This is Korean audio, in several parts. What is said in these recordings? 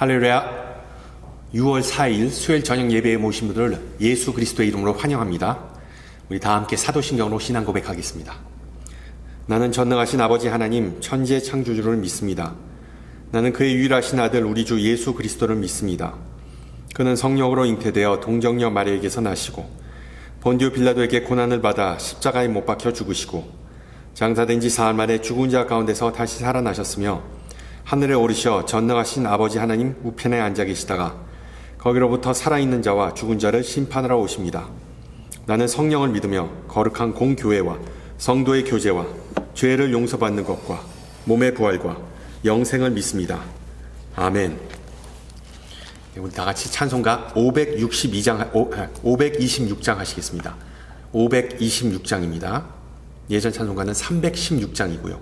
할렐루야. 6월 4일 수요일 저녁 예배에 모신 분들을 예수 그리스도의 이름으로 환영합니다. 우리 다 함께 사도신경으로 신앙 고백하겠습니다. 나는 전능하신 아버지 하나님 천지의 창조주를 믿습니다. 나는 그의 유일하신 아들 우리 주 예수 그리스도를 믿습니다. 그는 성령으로 잉태되어 동정녀 마리아에게서 나시고 본디오 빌라도에게 고난을 받아 십자가에 못 박혀 죽으시고 장사된 지 사흘 만에 죽은 자 가운데서 다시 살아나셨으며 하늘에 오르셔 전능하신 아버지 하나님 우편에 앉아 계시다가 거기로부터 살아있는 자와 죽은 자를 심판하러 오십니다. 나는 성령을 믿으며 거룩한 공교회와 성도의 교제와 죄를 용서받는 것과 몸의 부활과 영생을 믿습니다. 아멘. 우리 다 같이 찬송가 526장 하시겠습니다. 526장입니다. 예전 찬송가는 316장이고요.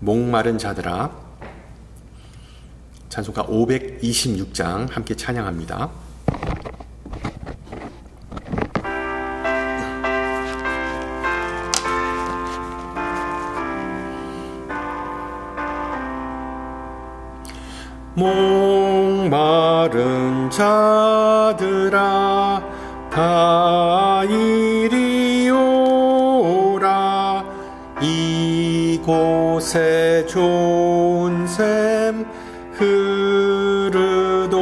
목마른 자들아, 찬송가 526장 함께 찬양합니다. 목마른 자들아 다 이리 오라. 이곳에 좋은 샘 흐르도다.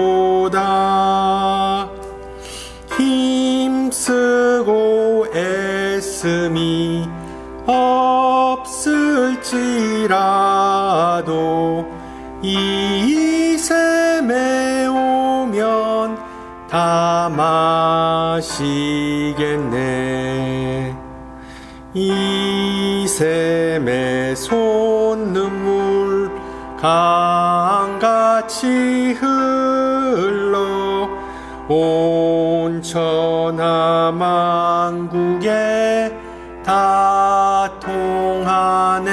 힘쓰고 애씀이 없을지라도 이 샘에 오면 다 마시겠네. 이 샘에 솟는물 강같이 흘러 온 천하 만국에 다 통하네.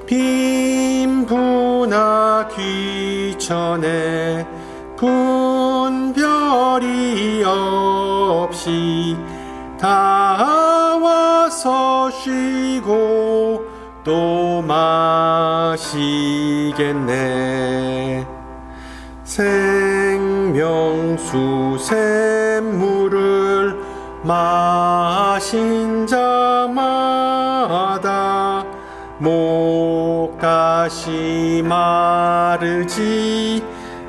빈부나 귀천에 분별이 없이 다 와서 쉬고 또 마시겠네. 생명수 샘물을 마신 자마다 목다시 마르지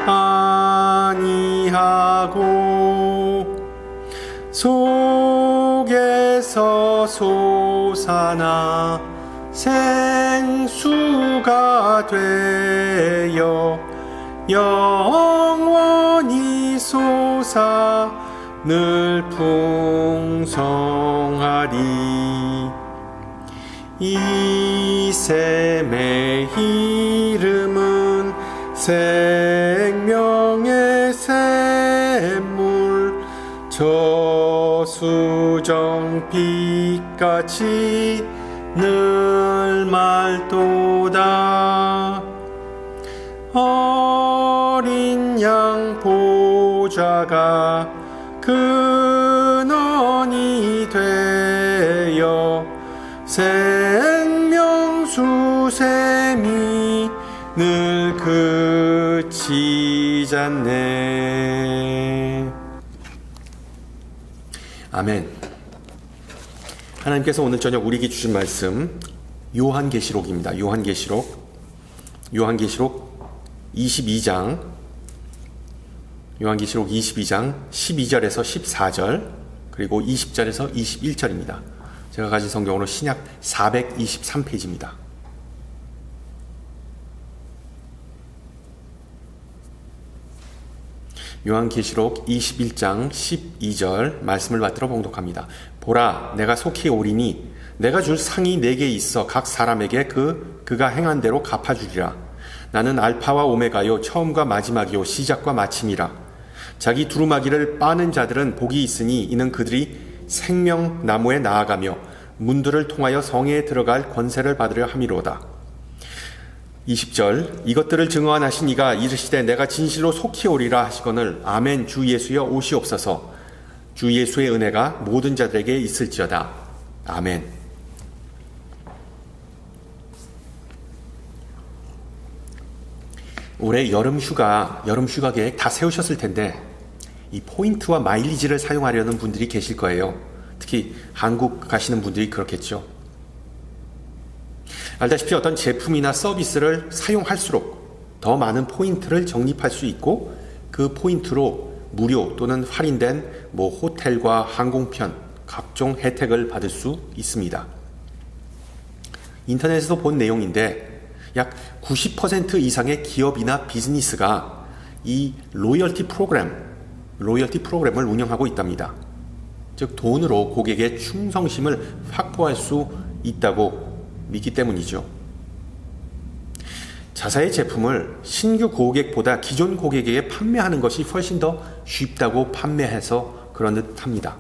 아니하고 속에서 솟아나 생수가 되어 영원히 솟아 늘 풍성하리. 이 샘의 이름은 생명의 샘물, 저수정빛같이 늘 맑도다. 어린 양 보좌가 근원이 되어 생명수 샘이 늘 그치잖네. 아멘. 하나님께서 오늘 저녁 우리에게 주신 말씀 요한계시록입니다. 요한계시록 22장, 요한계시록 22장 12절에서 14절 그리고 20절에서 21절입니다. 제가 가진 성경으로 신약 423페이지입니다. 요한계시록 21장 12절 말씀을 받들어 봉독합니다. 보라, 내가 속히 오리니 내가 줄 상이 내게 있어 각 사람에게 그가 행한 대로 갚아주리라. 나는 알파와 오메가요 처음과 마지막이요 시작과 마침이라. 자기 두루마기를 빠는 자들은 복이 있으니 이는 그들이 생명나무에 나아가며 문들을 통하여 성에 들어갈 권세를 받으려 함이로다. 20절 이것들을 증언하신 이가 이르시되 내가 진실로 속히 오리라 하시거늘 아멘. 주 예수여 오시옵소서. 주 예수의 은혜가 모든 자들에게 있을지어다. 아멘. 올해 여름 휴가 계획 다 세우셨을 텐데 이 포인트와 마일리지를 사용하려는 분들이 계실 거예요. 특히 한국 가시는 분들이 그렇겠죠. 알다시피 어떤 제품이나 서비스를 사용할수록 더 많은 포인트를 적립할 수 있고 그 포인트로 무료 또는 할인된 호텔과 항공편 각종 혜택을 받을 수 있습니다. 인터넷에서 본 내용인데 약 90% 이상의 기업이나 비즈니스가 이 로열티 프로그램을 운영하고 있답니다. 즉 돈으로 고객의 충성심을 확보할 수 있다고 믿기 때문이죠. 자사의 제품을 신규 고객보다 기존 고객에게 판매하는 것이 훨씬 더 쉽다고 판매해서 그런 듯 합니다.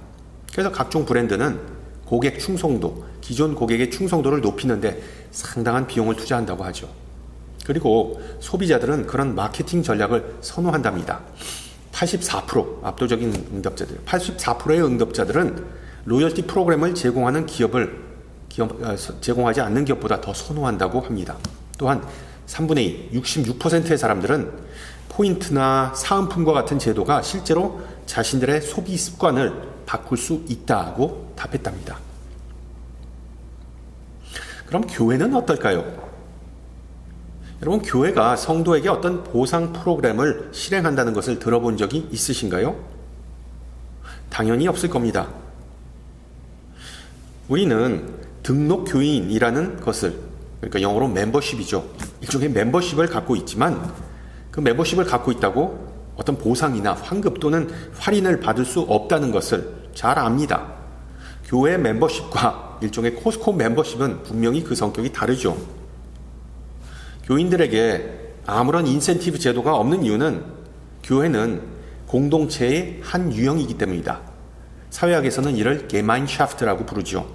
그래서 각종 브랜드는 고객 충성도, 기존 고객의 충성도를 높이는데 상당한 비용을 투자한다고 하죠. 그리고 소비자들은 그런 마케팅 전략을 선호한답니다. 84% 압도적인 응답자들, 84%의 응답자들은 로열티 프로그램을 제공하지 않는 기업보다 더 선호한다고 합니다. 또한 3분의 2, 66%의 사람들은 포인트나 사은품과 같은 제도가 실제로 자신들의 소비 습관을 바꿀 수 있다고 답했답니다. 그럼 교회는 어떨까요? 여러분, 교회가 성도에게 어떤 보상 프로그램을 실행한다는 것을 들어본 적이 있으신가요? 당연히 없을 겁니다. 우리는 등록 교인이라는 것을, 그러니까 영어로 멤버십이죠. 일종의 멤버십을 갖고 있지만 그 멤버십을 갖고 있다고 어떤 보상이나 환급 또는 할인을 받을 수 없다는 것을 잘 압니다. 교회 멤버십과 일종의 코스코 멤버십은 분명히 그 성격이 다르죠. 교인들에게 아무런 인센티브 제도가 없는 이유는 교회는 공동체의 한 유형이기 때문이다. 사회학에서는 이를 게마인샤프트라고 부르죠.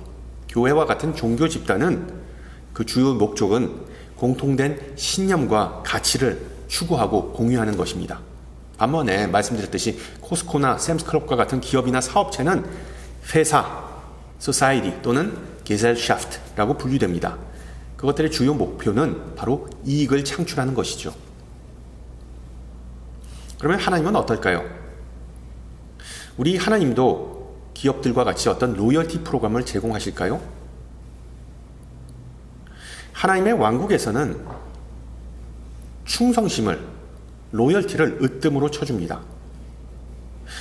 교회와 같은 종교 집단은 그 주요 목적은 공통된 신념과 가치를 추구하고 공유하는 것입니다. 반면에 말씀드렸듯이 코스코나 샘스클럽과 같은 기업이나 사업체는 회사, 소사이티 또는 게셀샤프트라고 분류됩니다. 그것들의 주요 목표는 바로 이익을 창출하는 것이죠. 그러면 하나님은 어떨까요? 우리 하나님도 기업들과 같이 어떤 로열티 프로그램을 제공하실까요? 하나님의 왕국에서는 충성심을, 로열티를 으뜸으로 쳐줍니다.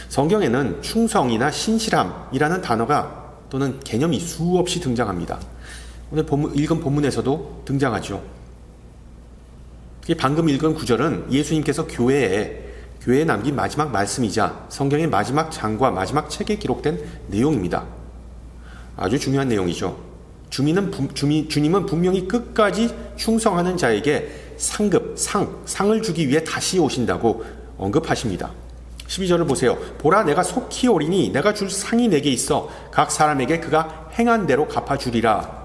성경에는 충성이나 신실함이라는 단어가 또는 개념이 수없이 등장합니다. 오늘 읽은 본문에서도 등장하죠. 방금 읽은 구절은 예수님께서 교회에 남긴 마지막 말씀이자 성경의 마지막 장과 마지막 책에 기록된 내용입니다. 아주 중요한 내용이죠. 주님은 분명히 끝까지 충성하는 자에게 상을 주기 위해 다시 오신다고 언급하십니다. 12절을 보세요. 보라, 내가 속히 오리니 내가 줄 상이 내게 있어 각 사람에게 그가 행한 대로 갚아주리라.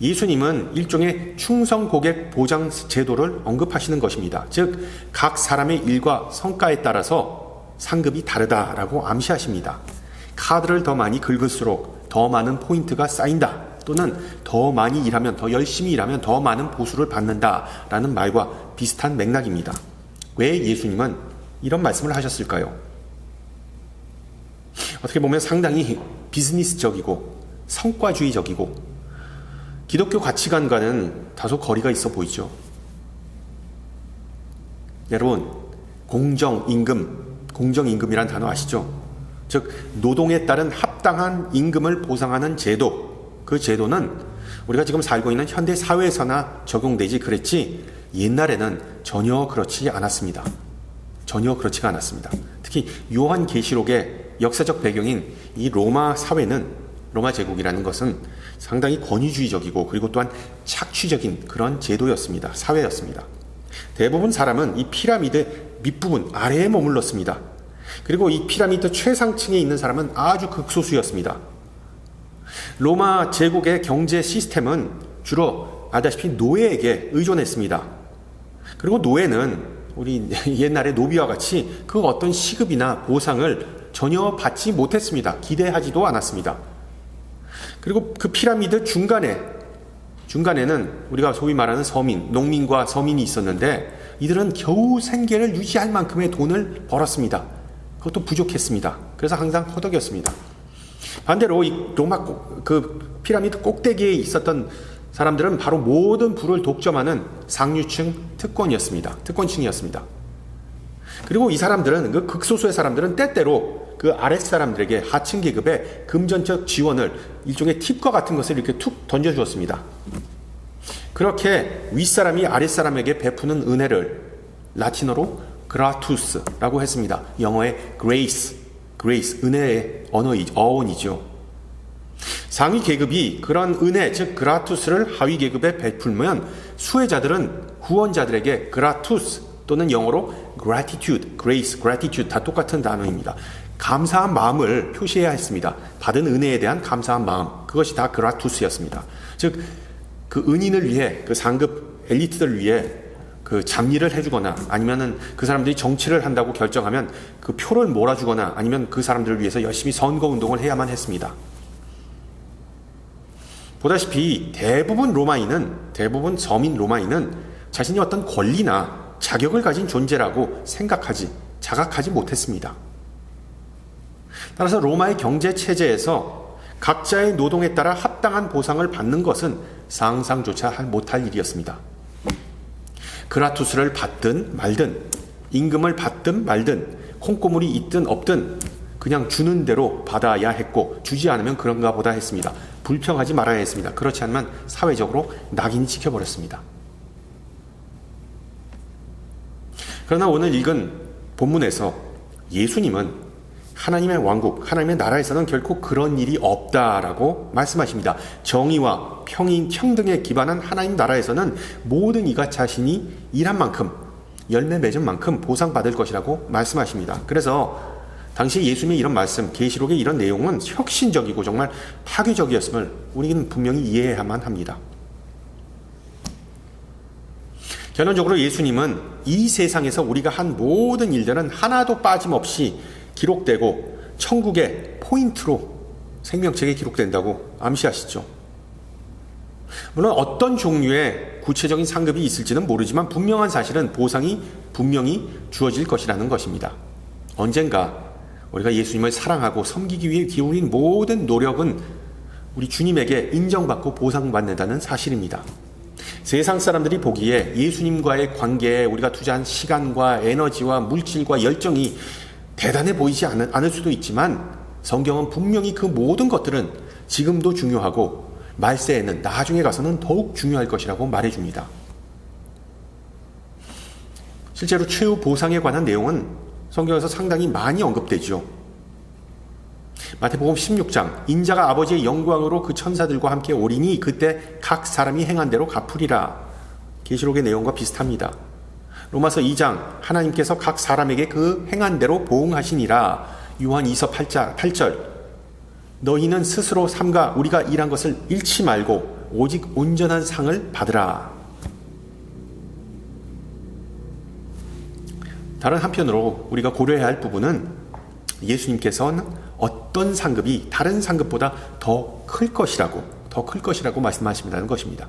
예수님은 일종의 충성 고객 보장 제도를 언급하시는 것입니다. 즉, 각 사람의 일과 성과에 따라서 상급이 다르다라고 암시하십니다. 카드를 더 많이 긁을수록 더 많은 포인트가 쌓인다. 또는 더 많이 일하면, 더 열심히 일하면 더 많은 보수를 받는다라는 말과 비슷한 맥락입니다. 왜 예수님은 이런 말씀을 하셨을까요? 어떻게 보면 상당히 비즈니스적이고 성과주의적이고 기독교 가치관과는 다소 거리가 있어 보이죠. 여러분, 공정임금이란 단어 아시죠? 즉, 노동에 따른 합당한 임금을 보상하는 제도, 그 제도는 우리가 지금 살고 있는 현대 사회에서나 적용되지 그랬지 옛날에는 전혀 그렇지가 않았습니다. 특히 요한계시록의 역사적 배경인 이 로마 제국이라는 것은 상당히 권위주의적이고 그리고 또한 착취적인 그런 제도였습니다. 사회였습니다. 대부분 사람은 이 피라미드 밑부분 아래에 머물렀습니다. 그리고 이 피라미드 최상층에 있는 사람은 아주 극소수였습니다. 로마 제국의 경제 시스템은 주로 알다시피 노예에게 의존했습니다. 그리고 노예는 우리 옛날의 노비와 같이 그 어떤 시급이나 보상을 전혀 받지 못했습니다. 기대하지도 않았습니다. 그리고 그 피라미드 중간에는 우리가 소위 말하는 농민과 서민이 있었는데 이들은 겨우 생계를 유지할 만큼의 돈을 벌었습니다. 그것도 부족했습니다. 그래서 항상 허덕였습니다. 반대로 이 로마 그 피라미드 꼭대기에 있었던 사람들은 바로 모든 부를 독점하는 상류층 특권층이었습니다. 그리고 이 사람들은, 그 극소수의 사람들은 때때로 그 아랫사람들에게 하층 계급의 금전적 지원을 일종의 팁과 같은 것을 이렇게 툭 던져주었습니다. 그렇게 윗사람이 아랫사람에게 베푸는 은혜를 라틴어로 그라투스라고 했습니다. 영어의 grace, 은혜의 어원이죠. 상위 계급이 그런 은혜, 즉 그라투스를 하위 계급에 베풀면 수혜자들은 후원자들에게 그라투스 또는 영어로 gratitude, grace, gratitude 다 똑같은 단어입니다. 감사한 마음을 표시해야 했습니다. 받은 은혜에 대한 감사한 마음, 그것이 다 그라투스였습니다. 즉 그 은인을 위해, 그 상급 엘리트들을 위해 그 잡일을 해주거나 아니면은 그 사람들이 정치를 한다고 결정하면 그 표를 몰아주거나 아니면 그 사람들을 위해서 열심히 선거운동을 해야만 했습니다. 보다시피 대부분 서민 로마인은 자신이 어떤 권리나 자격을 가진 존재라고 자각하지 못했습니다. 따라서 로마의 경제 체제에서 각자의 노동에 따라 합당한 보상을 받는 것은 상상조차 못할 일이었습니다. 그라투스를 받든 말든, 임금을 받든 말든, 콩고물이 있든 없든 그냥 주는 대로 받아야 했고, 주지 않으면 그런가 보다 했습니다. 불평하지 말아야 했습니다. 그렇지 않으면 사회적으로 낙인이 찍혀버렸습니다. 그러나 오늘 읽은 본문에서 예수님은 하나님의 왕국, 하나님의 나라에서는 결코 그런 일이 없다라고 말씀하십니다. 정의와 평등에 기반한 하나님 나라에서는 모든 이가 자신이 일한 만큼, 열매 맺은 만큼 보상받을 것이라고 말씀하십니다. 그래서 당시 예수님의 이런 말씀, 계시록의 이런 내용은 혁신적이고 정말 파괴적이었음을 우리는 분명히 이해해야만 합니다. 결론적으로 예수님은 이 세상에서 우리가 한 모든 일들은 하나도 빠짐없이 기록되고 천국의 포인트로 생명책에 기록된다고 암시하시죠. 물론 어떤 종류의 구체적인 상급이 있을지는 모르지만 분명한 사실은 보상이 분명히 주어질 것이라는 것입니다. 언젠가 우리가 예수님을 사랑하고 섬기기 위해 기울인 모든 노력은 우리 주님에게 인정받고 보상받는다는 사실입니다. 세상 사람들이 보기에 예수님과의 관계에 우리가 투자한 시간과 에너지와 물질과 열정이 대단해 보이지 않을 수도 있지만 성경은 분명히 그 모든 것들은 지금도 중요하고 말세에는 나중에 가서는 더욱 중요할 것이라고 말해줍니다. 실제로 최후 보상에 관한 내용은 성경에서 상당히 많이 언급되죠. 마태복음 16장 인자가 아버지의 영광으로 그 천사들과 함께 오리니 그때 각 사람이 행한 대로 갚으리라. 계시록의 내용과 비슷합니다. 로마서 2장 하나님께서 각 사람에게 그 행한 대로 보응하시니라. 요한 2서 8절 너희는 스스로 삼가 우리가 일한 것을 잃지 말고 오직 온전한 상을 받으라. 다른 한편으로 우리가 고려해야 할 부분은 예수님께서는 어떤 상급이 다른 상급보다 더 클 것이라고 말씀하신다는 것입니다.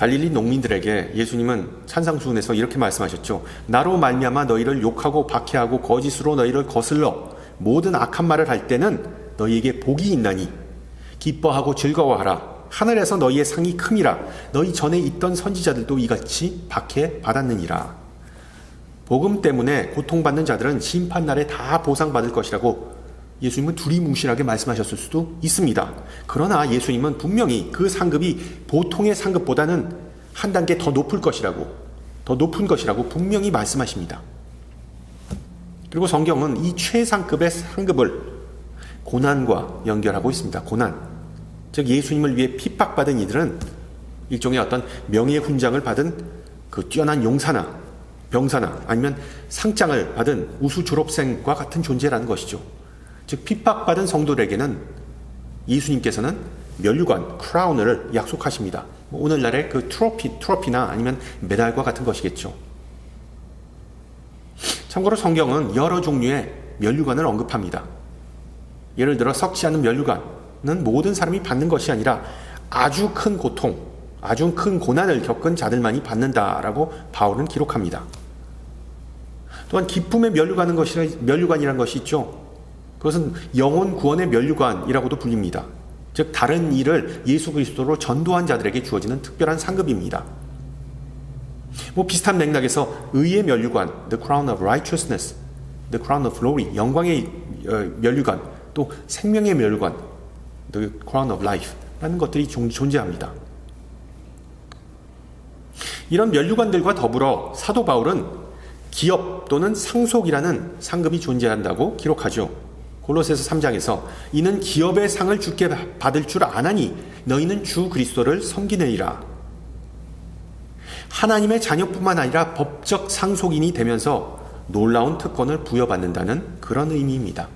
갈릴리 농민들에게 예수님은 산상수훈에서 이렇게 말씀하셨죠. 나로 말미암아 너희를 욕하고 박해하고 거짓으로 너희를 거슬러 모든 악한 말을 할 때는 너희에게 복이 있나니 기뻐하고 즐거워하라. 하늘에서 너희의 상이 큼이라. 너희 전에 있던 선지자들도 이같이 박해 받았느니라. 복음 때문에 고통받는 자들은 심판날에 다 보상받을 것이라고 예수님은 두리뭉실하게 말씀하셨을 수도 있습니다. 그러나 예수님은 분명히 그 상급이 보통의 상급보다는 한 단계 더 높은 것이라고 분명히 말씀하십니다. 그리고 성경은 이 최상급의 상급을 고난과 연결하고 있습니다. 고난. 즉 예수님을 위해 핍박받은 이들은 일종의 어떤 명예의 훈장을 받은 그 뛰어난 용사나 병사나 아니면 상장을 받은 우수 졸업생과 같은 존재라는 것이죠. 즉 핍박받은 성도들에게는 예수님께서는 면류관, 크라운을 약속하십니다. 오늘날의 그 트로피나 아니면 메달과 같은 것이겠죠. 참고로 성경은 여러 종류의 면류관을 언급합니다. 예를 들어 썩지 않은 면류관은 모든 사람이 받는 것이 아니라 아주 큰 고통, 아주 큰 고난을 겪은 자들만이 받는다라고 바울은 기록합니다. 또한 기쁨의 면류관이라는 것이 있죠. 그것은 영혼 구원의 면류관이라고도 불립니다. 즉 다른 일을 예수 그리스도로 전도한 자들에게 주어지는 특별한 상급입니다. 비슷한 맥락에서 의의 면류관, the crown of righteousness, the crown of glory, 영광의 면류관, 또 생명의 면류관, the crown of life라는 것들이 존재합니다. 이런 면류관들과 더불어 사도 바울은 기업 또는 상속이라는 상급이 존재한다고 기록하죠. 골로새서 3장에서 이는 기업의 상을 주께 받을 줄 아나니 너희는 주 그리스도를 섬기느니라. 하나님의 자녀뿐만 아니라 법적 상속인이 되면서 놀라운 특권을 부여받는다는 그런 의미입니다.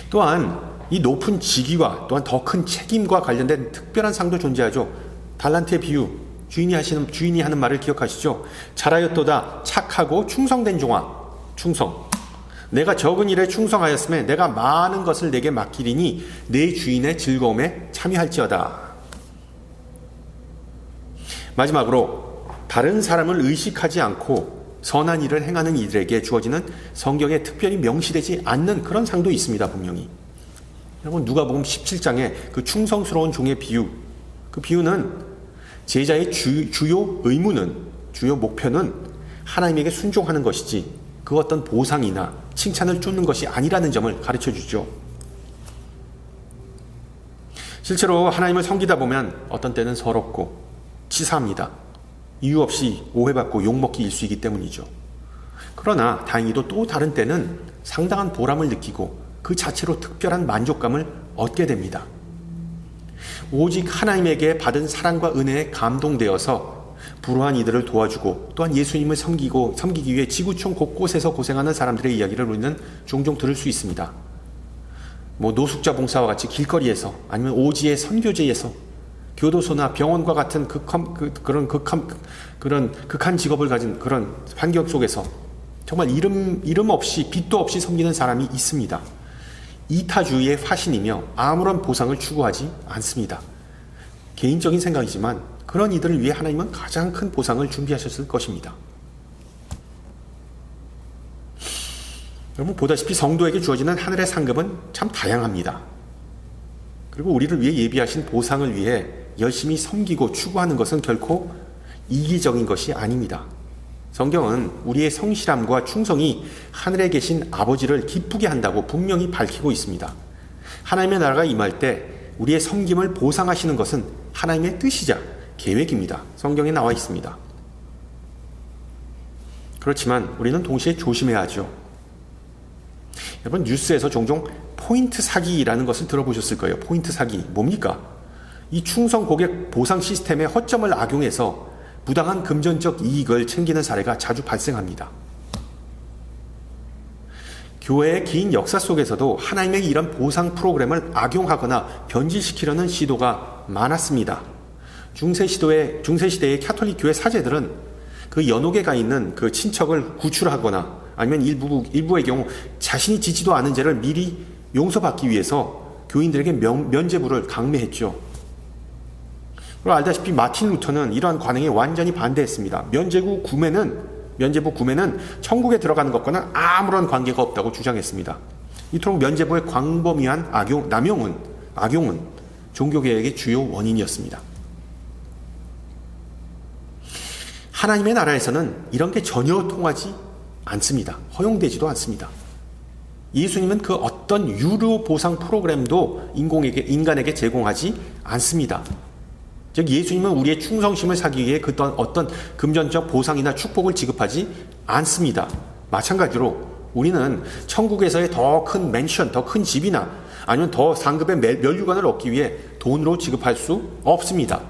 또한 이 높은 직위와 또한 더 큰 책임과 관련된 특별한 상도 존재하죠. 달란트의 비유, 주인이 하는 말을 기억하시죠? 잘하였도다 착하고 충성된 종아. 충성. 내가 적은 일에 충성하였음에 내가 많은 것을 내게 맡기리니 내 주인의 즐거움에 참여할지어다. 마지막으로 다른 사람을 의식하지 않고 선한 일을 행하는 이들에게 주어지는 성경에 특별히 명시되지 않는 그런 상도 있습니다. 분명히. 여러분 누가복음 17장에 그 충성스러운 종의 비유, 그 비유는 제자의 주요 의무는, 주요 목표는 하나님에게 순종하는 것이지 그 어떤 보상이나 칭찬을 쫓는 것이 아니라는 점을 가르쳐주죠. 실제로 하나님을 섬기다 보면 어떤 때는 서럽고 치사합니다. 이유 없이 오해받고 욕먹기 일쑤이기 때문이죠. 그러나 다행히도 또 다른 때는 상당한 보람을 느끼고 그 자체로 특별한 만족감을 얻게 됩니다. 오직 하나님에게 받은 사랑과 은혜에 감동되어서 불우한 이들을 도와주고 또한 예수님을 섬기기 위해 지구촌 곳곳에서 고생하는 사람들의 이야기를 우리는 종종 들을 수 있습니다. 노숙자 봉사와 같이 길거리에서 아니면 오지의 선교제에서 교도소나 병원과 같은 그런 극한 직업을 가진 그런 환경 속에서 정말 이름 없이 빛도 없이 섬기는 사람이 있습니다. 이타주의의 화신이며 아무런 보상을 추구하지 않습니다. 개인적인 생각이지만 그런 이들을 위해 하나님은 가장 큰 보상을 준비하셨을 것입니다. 여러분 보다시피 성도에게 주어지는 하늘의 상급은 참 다양합니다. 그리고 우리를 위해 예비하신 보상을 위해 열심히 섬기고 추구하는 것은 결코 이기적인 것이 아닙니다. 성경은 우리의 성실함과 충성이 하늘에 계신 아버지를 기쁘게 한다고 분명히 밝히고 있습니다. 하나님의 나라가 임할 때 우리의 섬김을 보상하시는 것은 하나님의 뜻이자 계획입니다. 성경에 나와 있습니다. 그렇지만 우리는 동시에 조심해야 하죠. 여러분 뉴스에서 종종 포인트 사기라는 것을 들어보셨을 거예요. 포인트 사기 뭡니까? 이 충성 고객 보상 시스템에 허점을 악용해서 부당한 금전적 이익을 챙기는 사례가 자주 발생합니다. 교회의 긴 역사 속에서도 하나님의 이런 보상 프로그램을 악용하거나 변질시키려는 시도가 많았습니다. 중세시대의 캐톨릭 교회 사제들은 그 연옥에 가 있는 그 친척을 구출하거나 아니면 일부의 경우 자신이 지지도 않은 죄를 미리 용서받기 위해서 교인들에게 면죄부를 강매했죠. 그리고 알다시피 마틴 루터는 이러한 관행에 완전히 반대했습니다. 면죄부 구매는 천국에 들어가는 것과는 아무런 관계가 없다고 주장했습니다. 이토록 면죄부의 광범위한 악용은 종교개혁의 주요 원인이었습니다. 하나님의 나라에서는 이런 게 전혀 통하지 않습니다. 허용되지도 않습니다. 예수님은 그 어떤 유료 보상 프로그램도 인간에게 제공하지 않습니다. 즉 예수님은 우리의 충성심을 사기 위해 어떤 금전적 보상이나 축복을 지급하지 않습니다. 마찬가지로 우리는 천국에서의 더 큰 맨션, 더 큰 집이나 아니면 더 상급의 면류관을 얻기 위해 돈으로 지급할 수 없습니다.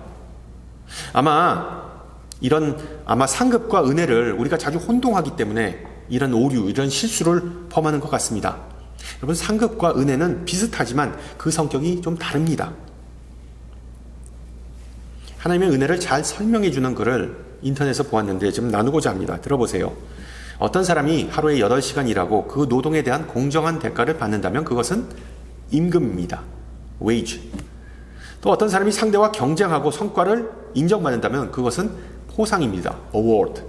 아마 상급과 은혜를 우리가 자주 혼동하기 때문에 이런 오류, 이런 실수를 범하는 것 같습니다. 여러분 상급과 은혜는 비슷하지만 그 성격이 좀 다릅니다. 하나님의 은혜를 잘 설명해 주는 글을 인터넷에서 보았는데 좀 나누고자 합니다. 들어보세요. 어떤 사람이 하루에 8시간 일하고 그 노동에 대한 공정한 대가를 받는다면 그것은 임금입니다. wage. 또 어떤 사람이 상대와 경쟁하고 성과를 인정받는다면 그것은 포상입니다. award.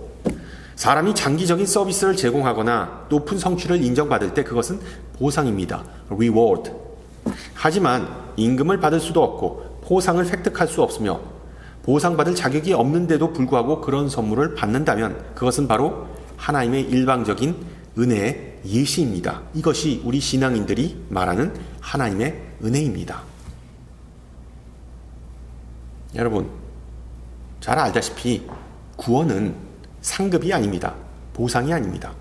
사람이 장기적인 서비스를 제공하거나 높은 성취를 인정받을 때 그것은 보상입니다. reward. 하지만 임금을 받을 수도 없고 포상을 획득할 수 없으며 보상받을 자격이 없는데도 불구하고 그런 선물을 받는다면 그것은 바로 하나님의 일방적인 은혜의 예시입니다. 이것이 우리 신앙인들이 말하는 하나님의 은혜입니다. 여러분, 잘 알다시피 구원은 상급이 아닙니다. 보상이 아닙니다.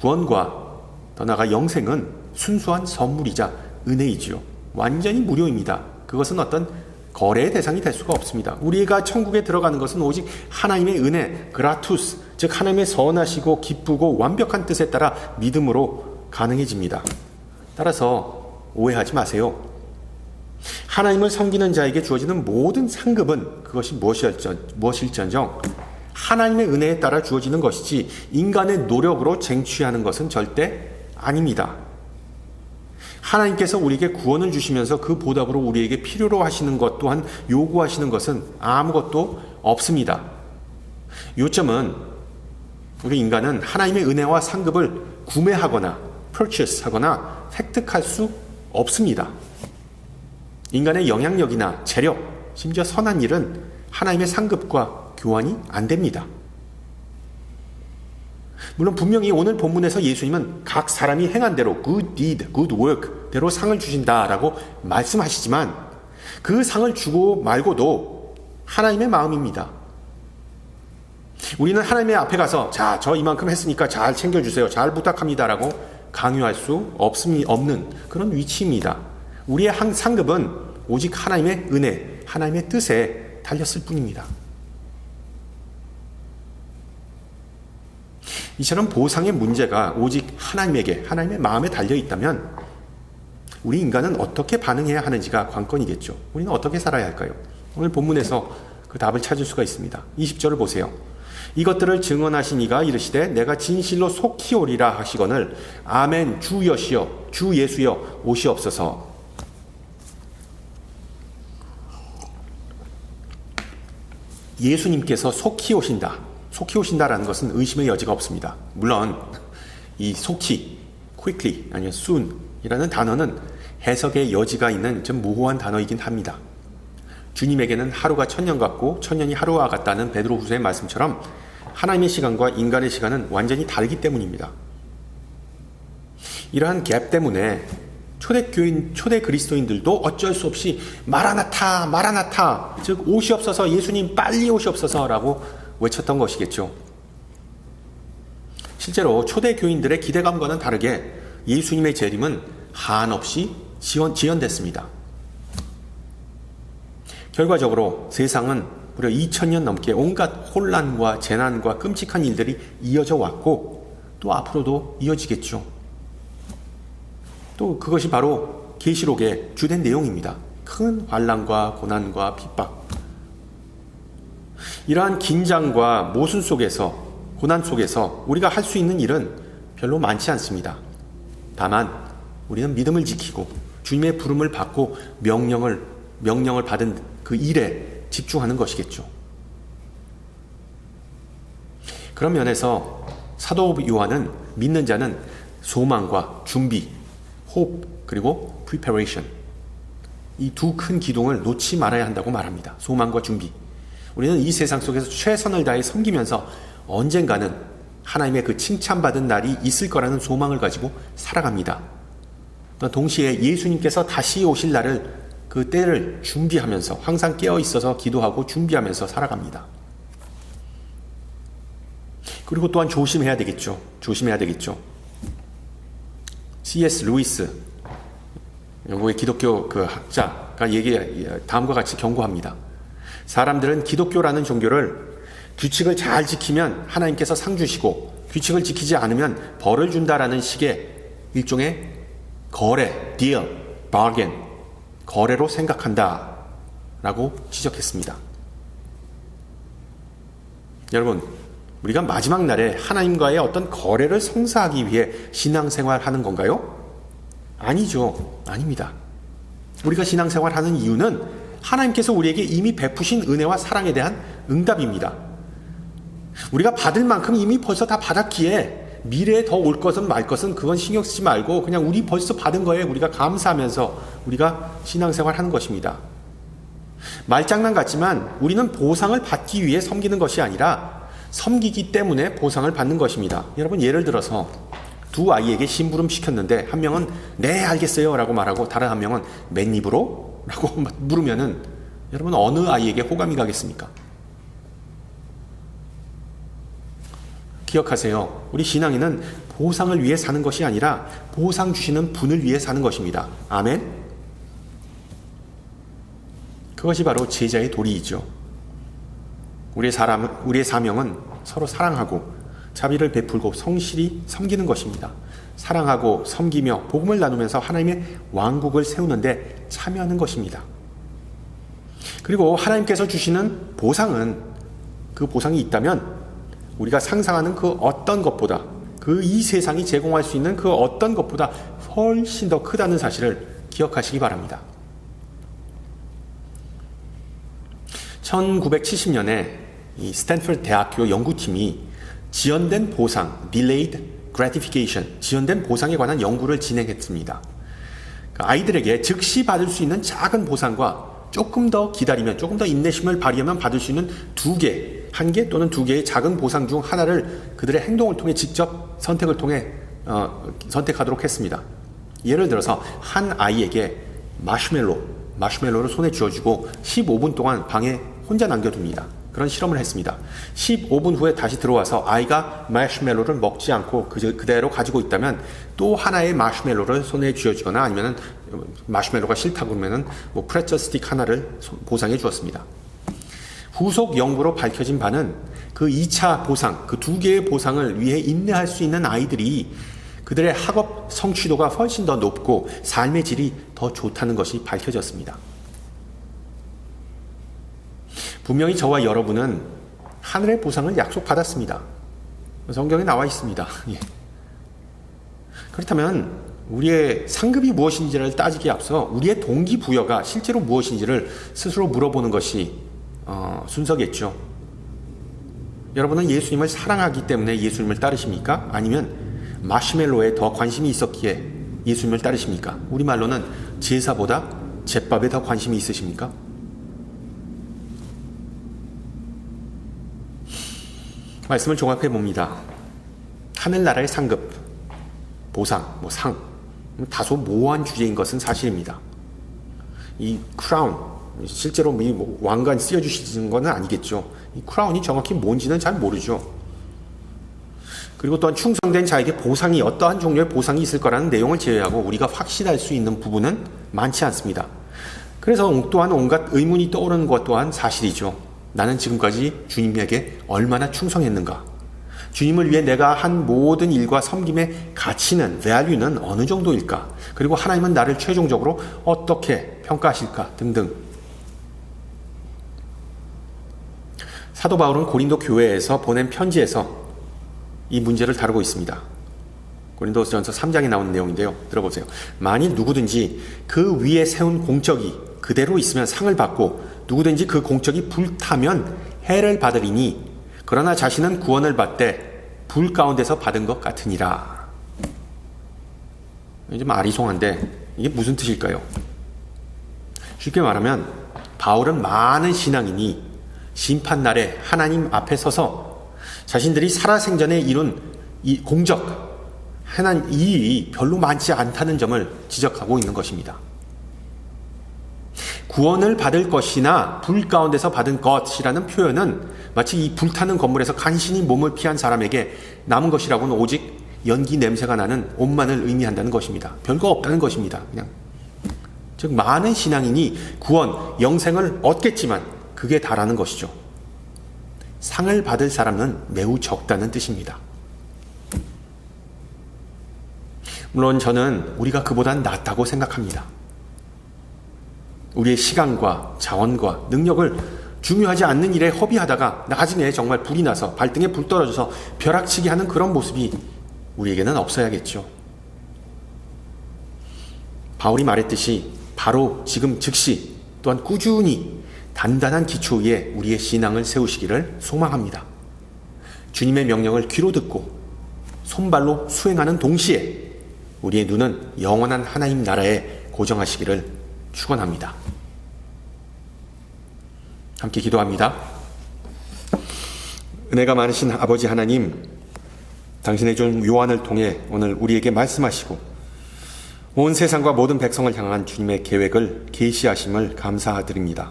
구원과 더 나아가 영생은 순수한 선물이자 은혜이지요. 완전히 무료입니다. 그것은 어떤 거래의 대상이 될 수가 없습니다. 우리가 천국에 들어가는 것은 오직 하나님의 은혜, 그라투스, 즉 하나님의 선하시고 기쁘고 완벽한 뜻에 따라 믿음으로 가능해집니다. 따라서 오해하지 마세요. 하나님을 섬기는 자에게 주어지는 모든 상급은 그것이 무엇일지언정 하나님의 은혜에 따라 주어지는 것이지 인간의 노력으로 쟁취하는 것은 절대 아닙니다. 하나님께서 우리에게 구원을 주시면서 그 보답으로 우리에게 필요로 하시는 것 또한 요구하시는 것은 아무것도 없습니다. 요점은 우리 인간은 하나님의 은혜와 상급을 구매하거나 purchase 하거나 획득할 수 없습니다. 인간의 영향력이나 재력, 심지어 선한 일은 하나님의 상급과 교환이 안 됩니다. 물론 분명히 오늘 본문에서 예수님은 각 사람이 행한 대로 good deed, good work 대로 상을 주신다라고 말씀하시지만 그 상을 주고 말고도 하나님의 마음입니다. 우리는 하나님의 앞에 가서 자, 저 이만큼 했으니까 잘 챙겨주세요. 잘 부탁합니다라고 강요할 수 없는 그런 위치입니다. 우리의 상급은 오직 하나님의 은혜, 하나님의 뜻에 달렸을 뿐입니다. 이처럼 보상의 문제가 오직 하나님에게, 하나님의 마음에 달려 있다면 우리 인간은 어떻게 반응해야 하는지가 관건이겠죠. 우리는 어떻게 살아야 할까요? 오늘 본문에서 그 답을 찾을 수가 있습니다. 20절을 보세요. 이것들을 증언하신 이가 이르시되 내가 진실로 속히 오리라 하시거늘 아멘 주 여시여 주 예수여 오시옵소서. 예수님께서 속히 오신다. 속히 오신다라는 것은 의심의 여지가 없습니다. 물론 이 속히, quickly 아니면 soon 이라는 단어는 해석의 여지가 있는 좀 모호한 단어이긴 합니다. 주님에게는 하루가 천년 같고 천년이 하루와 같다는 베드로후서의 말씀처럼 하나님의 시간과 인간의 시간은 완전히 다르기 때문입니다. 이러한 갭 때문에 초대 그리스도인들도 어쩔 수 없이 마라나타, 마라나타, 즉 오시옵소서, 예수님 빨리 오시옵소서라고 외쳤던 것이겠죠. 실제로 초대 교인들의 기대감과는 다르게 예수님의 재림은 한없이 지연됐습니다. 결과적으로 세상은 무려 2000년 넘게 온갖 혼란과 재난과 끔찍한 일들이 이어져 왔고 또 앞으로도 이어지겠죠. 또 그것이 바로 계시록의 주된 내용입니다. 큰 환난과 고난과 핍박. 이러한 긴장과 모순 속에서, 고난 속에서 우리가 할 수 있는 일은 별로 많지 않습니다. 다만 우리는 믿음을 지키고 주님의 부름을 받고 명령을 받은 그 일에 집중하는 것이겠죠. 그런 면에서 사도 요한은 믿는 자는 소망과 준비, hope 그리고 preparation 이 두 큰 기둥을 놓지 말아야 한다고 말합니다. 소망과 준비. 우리는 이 세상 속에서 최선을 다해 섬기면서 언젠가는 하나님의 그 칭찬받은 날이 있을 거라는 소망을 가지고 살아갑니다. 동시에 예수님께서 다시 오실 날을 그 때를 준비하면서 항상 깨어 있어서 기도하고 준비하면서 살아갑니다. 그리고 또한 조심해야 되겠죠. C.S. 루이스, 영국의 기독교 그 학자가 다음과 같이 경고합니다. 사람들은 기독교라는 종교를 규칙을 잘 지키면 하나님께서 상 주시고 규칙을 지키지 않으면 벌을 준다라는 식의 일종의 거래, deal, bargain, 거래로 생각한다라고 지적했습니다. 여러분, 우리가 마지막 날에 하나님과의 어떤 거래를 성사하기 위해 신앙생활하는 건가요? 아니죠. 아닙니다. 우리가 신앙생활하는 이유는 하나님께서 우리에게 이미 베푸신 은혜와 사랑에 대한 응답입니다. 우리가 받을 만큼 이미 벌써 다 받았기에 미래에 더 올 것은 말 것은 그건 신경 쓰지 말고 그냥 우리 벌써 받은 거에 우리가 감사하면서 우리가 신앙생활 하는 것입니다. 말장난 같지만 우리는 보상을 받기 위해 섬기는 것이 아니라 섬기기 때문에 보상을 받는 것입니다. 여러분, 예를 들어서 두 아이에게 심부름 시켰는데 한 명은 네 알겠어요 라고 말하고 다른 한 명은 맨입으로? 라고 물으면은 여러분, 어느 아이에게 호감이 가겠습니까? 기억하세요. 우리 신앙인은 보상을 위해 사는 것이 아니라 보상 주시는 분을 위해 사는 것입니다. 아멘? 그것이 바로 제자의 도리이죠. 우리의 사명은 서로 사랑하고 자비를 베풀고 성실히 섬기는 것입니다. 사랑하고 섬기며 복음을 나누면서 하나님의 왕국을 세우는데 참여하는 것입니다. 그리고 하나님께서 주시는 보상은, 그 보상이 있다면 우리가 상상하는 그 어떤 것보다, 그 이 세상이 제공할 수 있는 그 어떤 것보다 훨씬 더 크다는 사실을 기억하시기 바랍니다. 1970년에 이 스탠퍼드 대학교 연구팀이 지연된 보상, delayed gratification, 지연된 보상에 관한 연구를 진행했습니다. 아이들에게 즉시 받을 수 있는 작은 보상과 조금 더 기다리면, 조금 더 인내심을 발휘하면 받을 수 있는 한 개 또는 두 개의 작은 보상 중 하나를 그들의 행동을 통해 직접 선택을 통해 선택하도록 했습니다. 예를 들어서 한 아이에게 마시멜로를 손에 쥐어주고 15분 동안 방에 혼자 남겨둡니다. 그런 실험을 했습니다. 15분 후에 다시 들어와서 아이가 마시멜로를 먹지 않고 그대로 가지고 있다면 또 하나의 마시멜로를 손에 쥐어주거나 아니면 마시멜로가 싫다고 그러면 프레처 스틱 하나를 보상해 주었습니다. 후속 연구로 밝혀진 바는 그 2차 보상, 그 두 개의 보상을 위해 인내할 수 있는 아이들이 그들의 학업 성취도가 훨씬 더 높고 삶의 질이 더 좋다는 것이 밝혀졌습니다. 분명히 저와 여러분은 하늘의 보상을 약속받았습니다. 성경에 나와 있습니다. 예. 그렇다면 우리의 상급이 무엇인지를 따지기에 앞서 우리의 동기부여가 실제로 무엇인지를 스스로 물어보는 것이 순서겠죠. 여러분은 예수님을 사랑하기 때문에 예수님을 따르십니까? 아니면 마시멜로에 더 관심이 있었기에 예수님을 따르십니까? 우리말로는 제사보다 제밥에 더 관심이 있으십니까? 말씀을 종합해 봅니다. 하늘나라의 상급, 보상, 상, 다소 모호한 주제인 것은 사실입니다. 이 크라운, 실제로 왕관 씌워주시는 것은 아니겠죠. 이 크라운이 정확히 뭔지는 잘 모르죠. 그리고 또한 충성된 자에게 보상이, 어떠한 종류의 보상이 있을 거라는 내용을 제외하고 우리가 확신할 수 있는 부분은 많지 않습니다. 그래서 또한 온갖 의문이 떠오르는 것 또한 사실이죠. 나는 지금까지 주님에게 얼마나 충성했는가? 주님을 위해 내가 한 모든 일과 섬김의 가치는, value는 어느 정도일까? 그리고 하나님은 나를 최종적으로 어떻게 평가하실까? 등등. 사도 바울은 고린도 교회에서 보낸 편지에서 이 문제를 다루고 있습니다. 고린도전서 3장에 나오는 내용인데요. 들어보세요. 만일 누구든지 그 위에 세운 공적이 그대로 있으면 상을 받고 누구든지 그 공적이 불타면 해를 받으리니 그러나 자신은 구원을 받되 불 가운데서 받은 것 같으니라. 좀 아리송한데 이게 무슨 뜻일까요? 쉽게 말하면 바울은 많은 신앙인이 심판날에 하나님 앞에 서서 자신들이 살아생전에 이룬 이 공적, 해난 이익이 별로 많지 않다는 점을 지적하고 있는 것입니다. 구원을 받을 것이나 불 가운데서 받은 것이라는 표현은 마치 이 불타는 건물에서 간신히 몸을 피한 사람에게 남은 것이라고는 오직 연기 냄새가 나는 옷만을 의미한다는 것입니다. 별거 없다는 것입니다. 그냥. 즉 많은 신앙인이 구원, 영생을 얻겠지만 그게 다라는 것이죠. 상을 받을 사람은 매우 적다는 뜻입니다. 물론 저는 우리가 그보단 낫다고 생각합니다. 우리의 시간과 자원과 능력을 중요하지 않는 일에 허비하다가 나중에 정말 불이 나서 발등에 불 떨어져서 벼락치기 하는 그런 모습이 우리에게는 없어야겠죠. 바울이 말했듯이 바로 지금 즉시 또한 꾸준히 단단한 기초 위에 우리의 신앙을 세우시기를 소망합니다. 주님의 명령을 귀로 듣고 손발로 수행하는 동시에 우리의 눈은 영원한 하나님 나라에 고정하시기를 축원합니다. 함께 기도합니다. 은혜가 많으신 아버지 하나님, 당신의 종 요한을 통해 오늘 우리에게 말씀하시고 온 세상과 모든 백성을 향한 주님의 계획을 계시하심을 감사드립니다.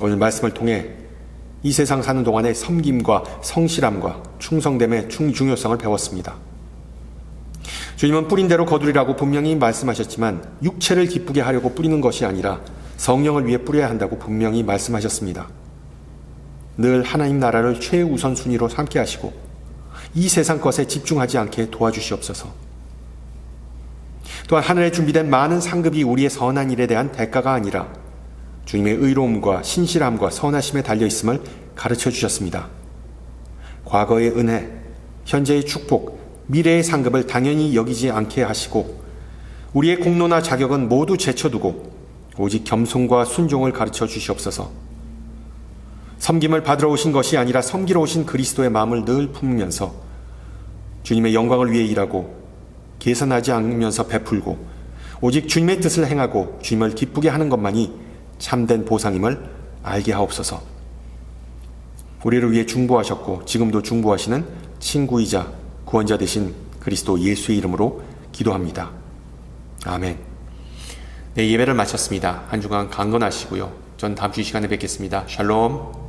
오늘 말씀을 통해 이 세상 사는 동안의 섬김과 성실함과 충성됨의 중요성을 배웠습니다. 주님은 뿌린 대로 거두리라고 분명히 말씀하셨지만 육체를 기쁘게 하려고 뿌리는 것이 아니라 성령을 위해 뿌려야 한다고 분명히 말씀하셨습니다. 늘 하나님 나라를 최우선순위로 삼게 하시고 이 세상 것에 집중하지 않게 도와주시옵소서. 또한 하늘에 준비된 많은 상급이 우리의 선한 일에 대한 대가가 아니라 주님의 의로움과 신실함과 선하심에 달려있음을 가르쳐 주셨습니다. 과거의 은혜, 현재의 축복, 미래의 상급을 당연히 여기지 않게 하시고 우리의 공로나 자격은 모두 제쳐두고 오직 겸손과 순종을 가르쳐 주시옵소서. 섬김을 받으러 오신 것이 아니라 섬기러 오신 그리스도의 마음을 늘 품으면서 주님의 영광을 위해 일하고 계산하지 않으면서 베풀고 오직 주님의 뜻을 행하고 주님을 기쁘게 하는 것만이 참된 보상임을 알게 하옵소서. 우리를 위해 중보하셨고 지금도 중보하시는 친구이자 구원자 되신 그리스도 예수의 이름으로 기도합니다. 아멘. 네, 예배를 마쳤습니다. 한 주간 강건하시고요. 전 다음 주 이 시간에 뵙겠습니다. 샬롬.